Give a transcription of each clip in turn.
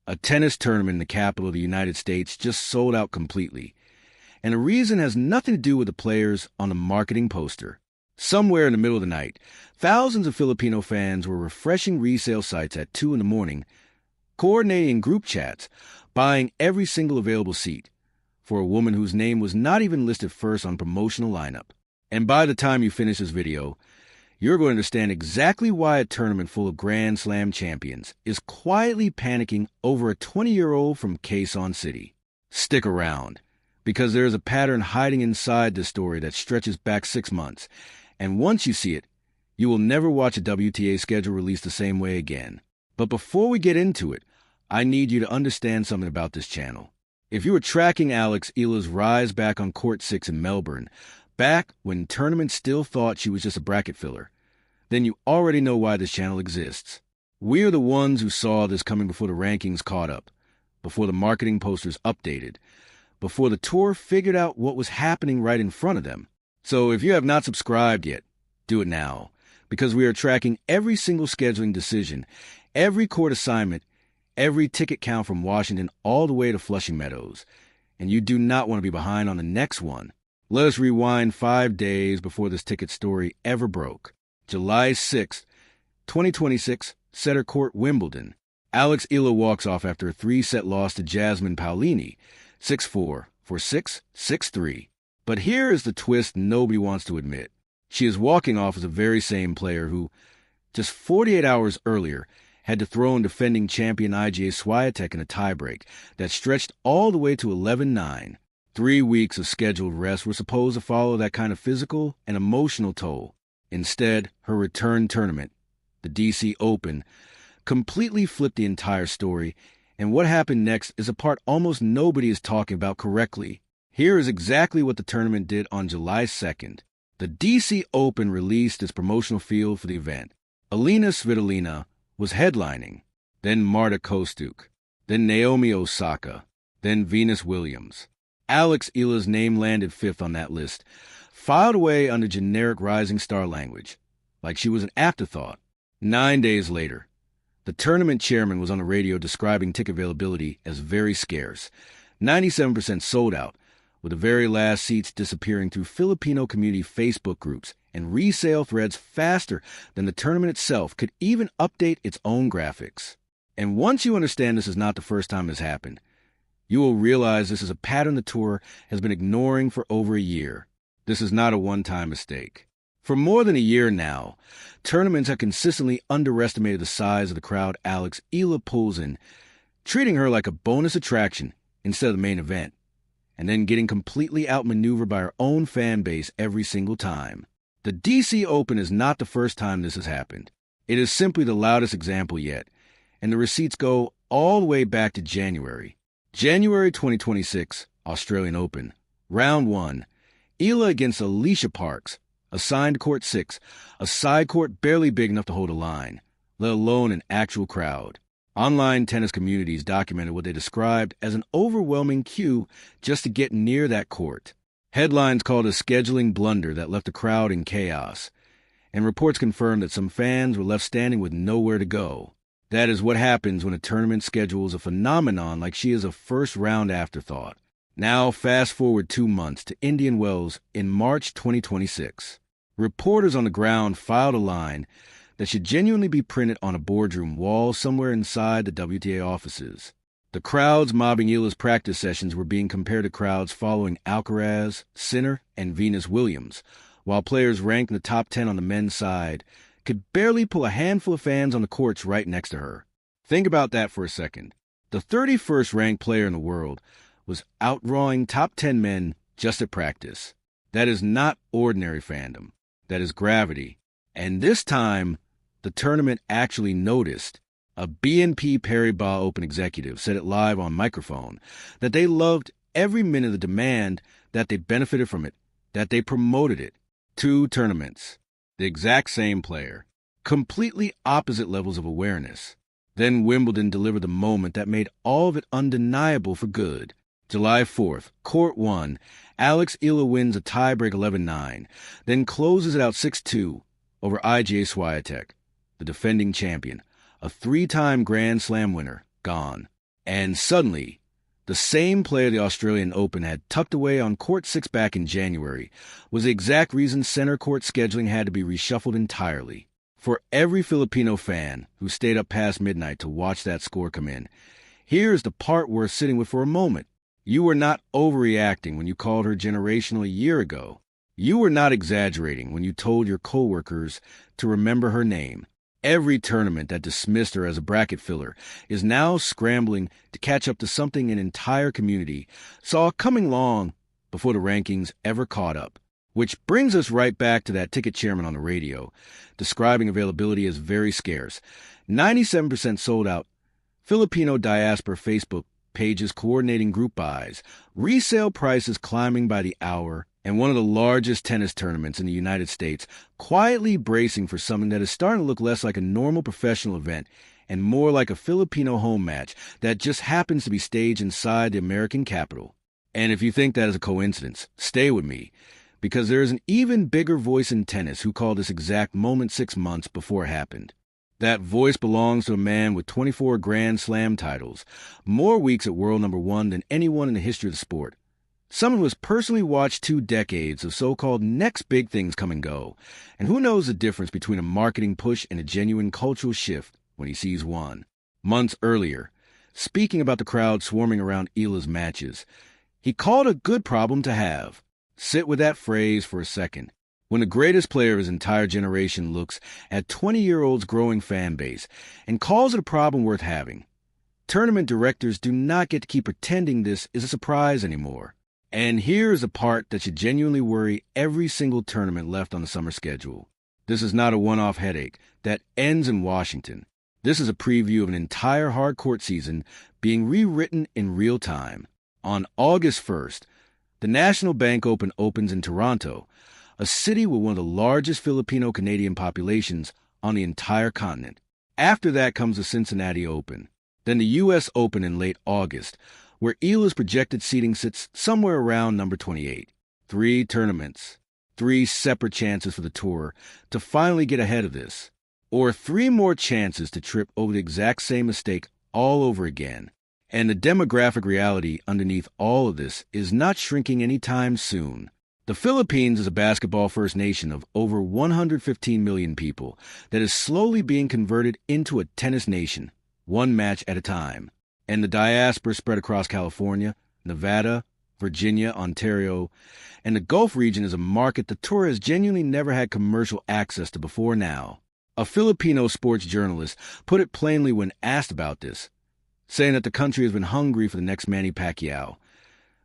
A tennis tournament in the capital of the United States just sold out completely. And the reason has nothing to do with the players on the marketing poster. Somewhere in the middle of the night, thousands of Filipino fans were refreshing resale sites at 2 in the morning, coordinating group chats, buying every single available seat for a woman whose name was not even listed first on promotional lineup. And by the time you finish this video, you're going to understand exactly why a tournament full of Grand Slam champions is quietly panicking over a 20-year-old from Quezon City. Stick around, because there is a pattern hiding inside this story that stretches back 6 months, and once you see it, you will never watch a WTA schedule released the same way again. But before we get into it, I need you to understand something about this channel. If you were tracking Alex Eala's rise back on Court 6 in Melbourne, back when tournaments still thought she was just a bracket filler, then you already know why this channel exists. We're the ones who saw this coming before the rankings caught up, before the marketing posters updated, before the tour figured out what was happening right in front of them. So if you have not subscribed yet, do it now, because we are tracking every single scheduling decision, every court assignment, every ticket count from Washington all the way to Flushing Meadows, and you do not want to be behind on the next one. Let us rewind 5 days before this ticket story ever broke. July 6th, 2026, Center Court, Wimbledon. Alex Eala walks off after a 3-set loss to Jasmine Paolini, 6-4, 4-6, 6-3. But here is the twist nobody wants to admit. She is walking off as the very same player who, just 48 hours earlier, had to throw in defending champion Iga Swiatek in a tiebreak that stretched all the way to 11-9. 3 weeks of scheduled rest were supposed to follow that kind of physical and emotional toll. Instead, her return tournament, the DC Open, completely flipped the entire story, and what happened next is a part almost nobody is talking about correctly. Here is exactly what the tournament did on July 2nd. The DC Open released its promotional field for the event. Alina Svitolina was headlining, then Marta Kostyuk, then Naomi Osaka, then Venus Williams. Alex Eala's name landed 5th on that list, filed away under generic rising star language, like she was an afterthought. 9 days later, the tournament chairman was on the radio describing ticket availability as very scarce, 97% sold out, with the very last seats disappearing through Filipino community Facebook groups and resale threads faster than the tournament itself could even update its own graphics. And once you understand this is not the first time this happened, you will realize this is a pattern the tour has been ignoring for over a year. This is not a one-time mistake. For more than a year now, tournaments have consistently underestimated the size of the crowd Alex Eala pulls in, treating her like a bonus attraction instead of the main event, and then getting completely outmaneuvered by her own fan base every single time. The DC Open is not the first time this has happened. It is simply the loudest example yet, and the receipts go all the way back to January. January 2026, Australian Open. Round 1. Eala against Alicia Parks, assigned to Court 6, a side court barely big enough to hold a line, let alone an actual crowd. Online tennis communities documented what they described as an overwhelming queue just to get near that court. Headlines called a scheduling blunder that left the crowd in chaos, and reports confirmed that some fans were left standing with nowhere to go. That is what happens when a tournament schedules a phenomenon like she is a first-round afterthought. Now, fast forward 2 months to Indian Wells in March 2026. Reporters on the ground filed a line that should genuinely be printed on a boardroom wall somewhere inside the WTA offices. The crowds mobbing Eala's practice sessions were being compared to crowds following Alcaraz, Sinner, and Venus Williams, while players ranked in the top 10 on the men's side could barely pull a handful of fans on the courts right next to her. Think about that for a second. The 31st ranked player in the world was outdrawing top 10 men just at practice. That is not ordinary fandom. That is gravity. And this time, the tournament actually noticed. A BNP Paribas Open executive said it live on microphone that they loved every minute of the demand, that they benefited from it, that they promoted it. 2 tournaments. The exact same player. Completely opposite levels of awareness. Then Wimbledon delivered the moment that made all of it undeniable for good. July 4th, Court 1, Alex Eala wins a tiebreak 11-9, then closes it out 6-2 over Iga Swiatek, the defending champion, a 3-time Grand Slam winner, gone. And suddenly, the same player the Australian Open had tucked away on court 6 back in January was the exact reason center court scheduling had to be reshuffled entirely. For every Filipino fan who stayed up past midnight to watch that score come in, here's the part worth sitting with for a moment. You were not overreacting when you called her generational a year ago. You were not exaggerating when you told your coworkers to remember her name. Every tournament that dismissed her as a bracket filler is now scrambling to catch up to something an entire community saw coming long before the rankings ever caught up. Which brings us right back to that ticket chairman on the radio, describing availability as very scarce. 97% sold out. Filipino diaspora Facebook pages coordinating group buys, resale prices climbing by the hour, and one of the largest tennis tournaments in the United States quietly bracing for something that is starting to look less like a normal professional event and more like a Filipino home match that just happens to be staged inside the American capital. And if you think that is a coincidence, stay with me, because there is an even bigger voice in tennis who called this exact moment 6 months before it happened. That voice belongs to a man with 24 Grand Slam titles, more weeks at world number 1 than anyone in the history of the sport. Someone who has personally watched 2 decades of so-called next big things come and go, and who knows the difference between a marketing push and a genuine cultural shift when he sees one. Months earlier, speaking about the crowd swarming around Eala's matches, he called a good problem to have. Sit with that phrase for a second. When the greatest player of his entire generation looks at 20-year-olds' growing fan base and calls it a problem worth having, tournament directors do not get to keep pretending this is a surprise anymore. And here is a part that should genuinely worry every single tournament left on the summer schedule. This is not a one-off headache that ends in Washington. This is a preview of an entire hard-court season being rewritten in real time. On August 1st, the National Bank Open opens in Toronto, a city with one of the largest Filipino-Canadian populations on the entire continent. After that comes the Cincinnati Open, then the U.S. Open in late August, where Eala's projected seeding sits somewhere around number 28. 3 tournaments, 3 separate chances for the tour to finally get ahead of this, or 3 more chances to trip over the exact same mistake all over again. And the demographic reality underneath all of this is not shrinking anytime soon. The Philippines is a basketball-first nation of over 115 million people that is slowly being converted into a tennis nation, one match at a time. And the diaspora spread across California, Nevada, Virginia, Ontario, and the Gulf region is a market the tour has genuinely never had commercial access to before now. A Filipino sports journalist put it plainly when asked about this, saying that the country has been hungry for the next Manny Pacquiao,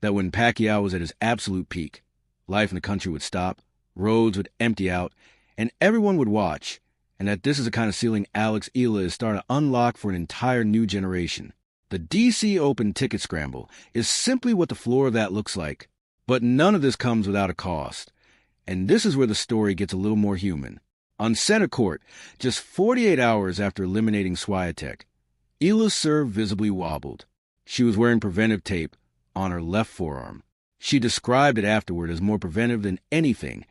that when Pacquiao was at his absolute peak, life in the country would stop, roads would empty out, and everyone would watch, and that this is the kind of ceiling Alex Eala is starting to unlock for an entire new generation. The DC Open ticket scramble is simply what the floor of that looks like, but none of this comes without a cost. And this is where the story gets a little more human. On center court, just 48 hours after eliminating Swiatek, Eala's serve visibly wobbled. She was wearing preventive tape on her left forearm. She described it afterward as more preventive than anything,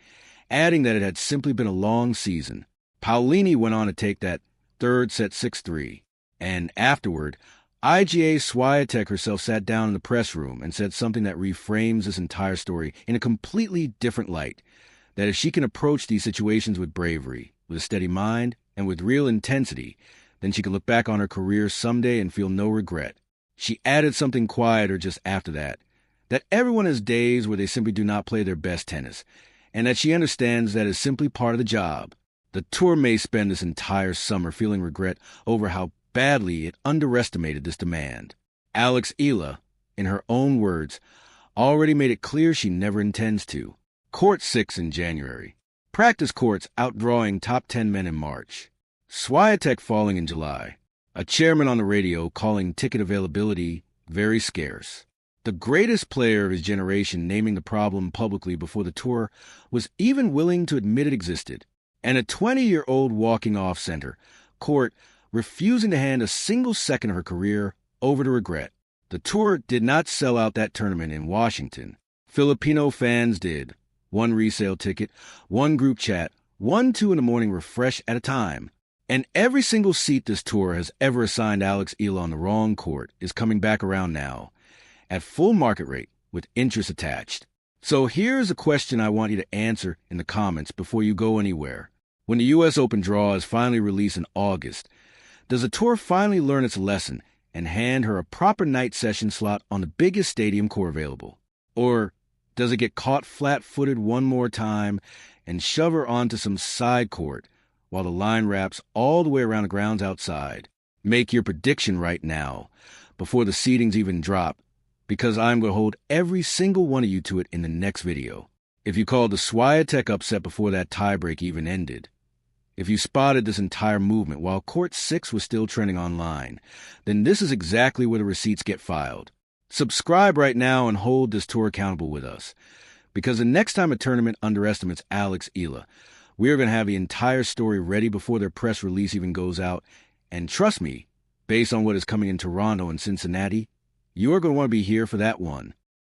adding that it had simply been a long season. Paulini went on to take that third set 6-3, and afterward, IGA Swiatek herself sat down in the press room and said something that reframes this entire story in a completely different light, that if she can approach these situations with bravery, with a steady mind, and with real intensity, then she can look back on her career someday and feel no regret. She added something quieter just after that everyone has days where they simply do not play their best tennis, and that she understands that is simply part of the job. The tour may spend this entire summer feeling regret over how badly it underestimated this demand. Alex Eala, in her own words, already made it clear she never intends to. Court 6 in January. Practice courts outdrawing top 10 men in March. Swiatek falling in July. A chairman on the radio calling ticket availability very scarce. The greatest player of his generation naming the problem publicly before the tour was even willing to admit it existed. And a 20-year-old walking off center court refusing to hand a single second of her career over to regret. The tour did not sell out that tournament in Washington. Filipino fans did. 1 resale ticket, 1 group chat, 1 2 in the morning refresh at a time. And every single seat this tour has ever assigned Alex Eala on the wrong court is coming back around now, at full market rate, with interest attached. So here's a question I want you to answer in the comments before you go anywhere. When the U.S. Open draw is finally released in August, does the tour finally learn its lesson and hand her a proper night session slot on the biggest stadium court available? Or does it get caught flat-footed one more time and shove her onto some side court while the line wraps all the way around the grounds outside? Make your prediction right now, before the seedings even drop, because I'm going to hold every single one of you to it in the next video. If you called the Swiatek upset before that tiebreak even ended, if you spotted this entire movement while Court 6 was still trending online, then this is exactly where the receipts get filed. Subscribe right now and hold this tour accountable with us, because the next time a tournament underestimates Alex Eala, we are going to have the entire story ready before their press release even goes out. And trust me, based on what is coming in Toronto and Cincinnati, you are going to want to be here for that one.